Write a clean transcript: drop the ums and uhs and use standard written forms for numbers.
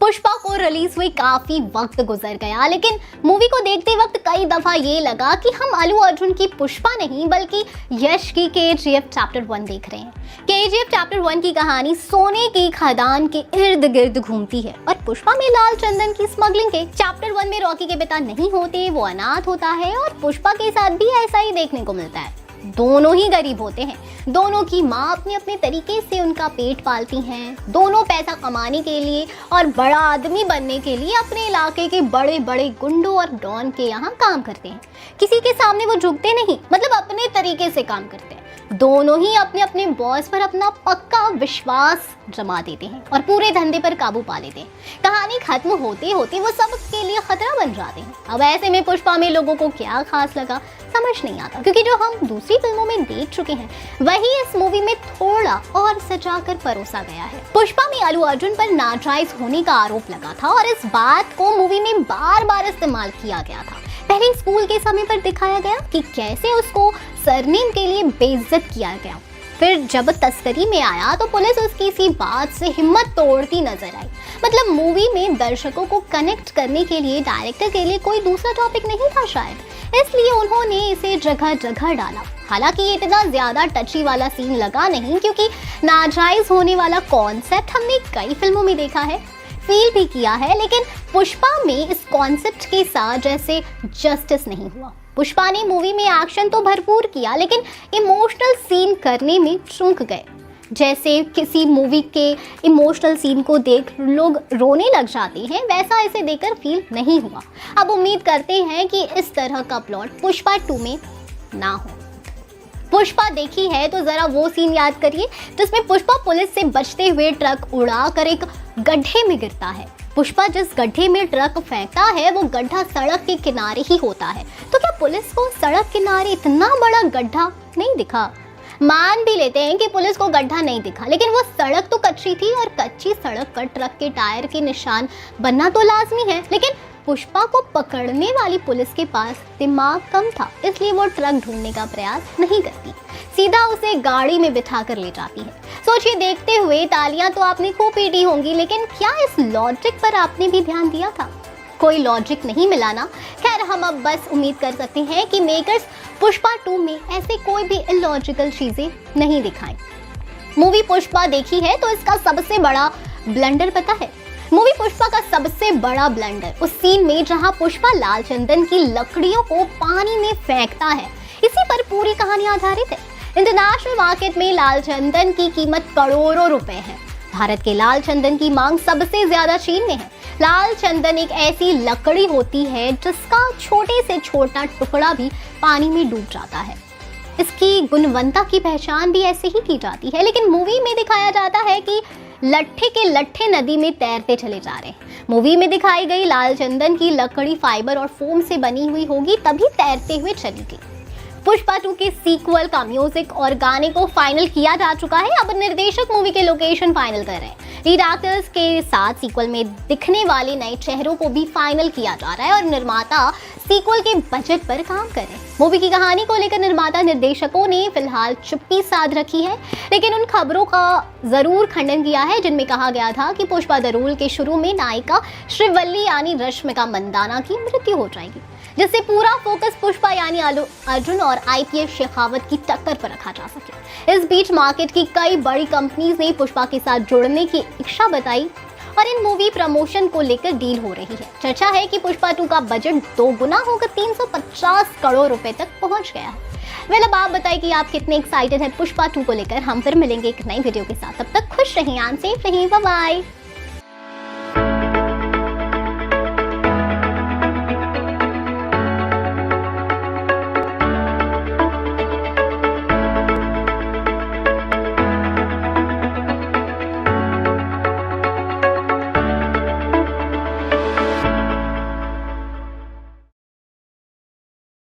पुष्पा को रिलीज हुई काफी वक्त गुजर गया, लेकिन मूवी को देखते वक्त कई दफा ये लगा कि हम अल्लू अर्जुन की पुष्पा नहीं बल्कि यश की केजीएफ चैप्टर 1 देख रहे हैं। केजीएफ चैप्टर 1 की कहानी सोने की खदान के इर्द गिर्द घूमती है और पुष्पा में लाल चंदन की स्मगलिंग के चैप्टर 1 में रॉकी के पिता नहीं होते, वो अनाथ होता है और पुष्पा के साथ भी ऐसा ही देखने को मिलता है। दोनों ही गरीब होते हैं, दोनों की माँ अपने अपने तरीके से उनका पेट पालती हैं, दोनों पैसा कमाने के लिए और बड़ा आदमी बनने के लिए अपने इलाके के बड़े बड़े गुंडों और डॉन के यहाँ काम करते हैं। किसी के सामने वो झुकते नहीं, मतलब अपने तरीके से काम करते हैं। दोनों ही अपने अपने बॉस पर अपना पक्का विश्वास जमा देते हैं और पूरे धंधे पर काबू पा लेते हैं। कहानी खत्म होते होते वो सबके लिए खतरा बन जाते हैं। अब ऐसे में पुष्पा में लोगों को क्या खास लगा समझ नहीं आता, क्योंकि जो हम दूसरी फिल्मों में देख चुके हैं वही इस मूवी में थोड़ा और सजाकर परोसा गया है। पुष्पा में अल्लू अर्जुन पर नाजायज होने का आरोप लगा था और इस बात को मूवी में बार बार इस्तेमाल किया गया था। पहले स्कूल के समय पर दिखाया गया कि कैसे उसको सरनेम के लिए बेइज्जत किया गया, फिर जब तस्करी में आया तो पुलिस उसकी इसी बात से हिम्मत तोड़ती नजर आई। मतलब मूवी में दर्शकों को कनेक्ट करने के लिए डायरेक्टर के लिए कोई दूसरा टॉपिक नहीं था शायद, इसलिए उन्होंने इसे जगह जगह डाला। हालांकि ये इतना ज्यादा टची वाला सीन लगा नहीं, क्योंकि नाजायज होने वाला कॉन्सेप्ट हमने कई फिल्मों में देखा है, फील भी किया है, लेकिन पुष्पा में इस कॉन्सेप्ट के साथ जैसे जस्टिस नहीं हुआ। पुष्पा ने मूवी में एक्शन तो भरपूर किया, लेकिन इमोशनल सीन करने में चूक गए। जैसे किसी मूवी के इमोशनल सीन को देख लोग रोने लग जाते हैं, वैसा इसे देखकर फील नहीं हुआ। अब उम्मीद करते हैं कि इस तरह का प्लॉट पुष्पा 2 में ना हो। पुष्पा देखी है तो जरा वो सीन याद करिए जिसमें पुष्पा पुलिस से बचते हुए ट्रक उड़ाकर एक गड्ढे में गिरता है। पुष्पा जिस गड्ढे में ट्रक फेंकता है वो गड्ढा सड़क के किनारे ही होता है, तो क्या पुलिस को सड़क किनारे इतना बड़ा गड्ढा नहीं दिखा? मान भी लेते हैं कि पुलिस को गड्ढा नहीं दिखा, लेकिन वो सड़क तो कच्ची थी और कच्ची सड़क पर ट्रक के टायर के निशान बनना तो लाजमी है। लेकिन पुष्पा को पकड़ने वाली पुलिस के पास दिमाग कम था, इसलिए वो ट्रक ढूंढने का प्रयास नहीं करती, सीधा उसे गाड़ी में बिठा कर ले जाती है। सोचिए, देखते हुए तालियां तो आपने खूब पीटी होंगी, लेकिन क्या इस लॉजिक पर आपने भी ध्यान दिया था? कोई लॉजिक नहीं मिला ना। खैर, हम अब बस उम्मीद कर सकते हैं कि मेकर्स पुष्पा 2 में ऐसे कोई भी इलॉजिकल चीजें नहीं दिखाएं। मूवी पुष्पा देखी है तो इसका सबसे बड़ा ब्लंडर पता है? मूवी पुष्पा का सबसे बड़ा ब्लंडर उस सीन में जहां पुष्पा लाल चंदन की लकड़ियों को पानी में फेंकता है, इसी पर पूरी कहानी आधारित है। इंटरनेशनल मार्केट में लाल चंदन की कीमत करोड़ों रुपए है। भारत के लाल चंदन की मांग सबसे ज्यादा चीन में है। लाल चंदन एक ऐसी लकड़ी होती है जिसका छोटे से छोटा टुकड़ा भी पानी में डूब जाता है। इसकी गुणवत्ता की पहचान भी ऐसे ही की जाती है, लेकिन मूवी में दिखाया जाता है कि लट्ठे के लट्ठे नदी में तैरते चले जा रहे हैं। मूवी में दिखाई गई लाल चंदन की लकड़ी फाइबर और फोम से बनी हुई होगी, तभी तैरते हुए चलेगी। पुष्पा 2 के सीक्वल का म्यूजिक और गाने को फाइनल किया जा चुका है। अब निर्देशक मूवी के लोकेशन फाइनल कर रहे हैं। लीड एक्टर्स के साथ सीक्वल में दिखने वाले नए चेहरों को भी फाइनल किया जा रहा है और निर्माता सीक्वल के बजट पर काम कर रहे हैं। मूवी की कहानी को लेकर निर्माता निर्देशकों ने फिलहाल चुप्पी साध रखी है, लेकिन उन खबरों का जरूर खंडन किया है जिनमें कहा गया था कि पुष्पा द रूल के शुरू में नायिका श्रीवल्ली यानी रश्मिका मंदाना की मृत्यु हो जाएगी, जिससे पूरा फोकस पुष्पा यानी अल्लू अर्जुन और आईपीएस शेखावत की टक्कर पर रखा जा सके। इस बीच मार्केट की कई बड़ी कंपनीज ने पुष्पा के साथ जुड़ने की इच्छा बताई और इन मूवी प्रमोशन को लेकर डील हो रही है। चर्चा है कि पुष्पा 2 का बजट 2 गुना होकर 350 करोड़ रुपए तक पहुंच गया है। वेल, अब आप बताइए कि आप कितने एक्साइटेड हैं पुष्पा 2 को लेकर। हम फिर मिलेंगे एक नई वीडियो के साथ, तब तक खुश रहिए, सेफ रहिए, बाय बाय।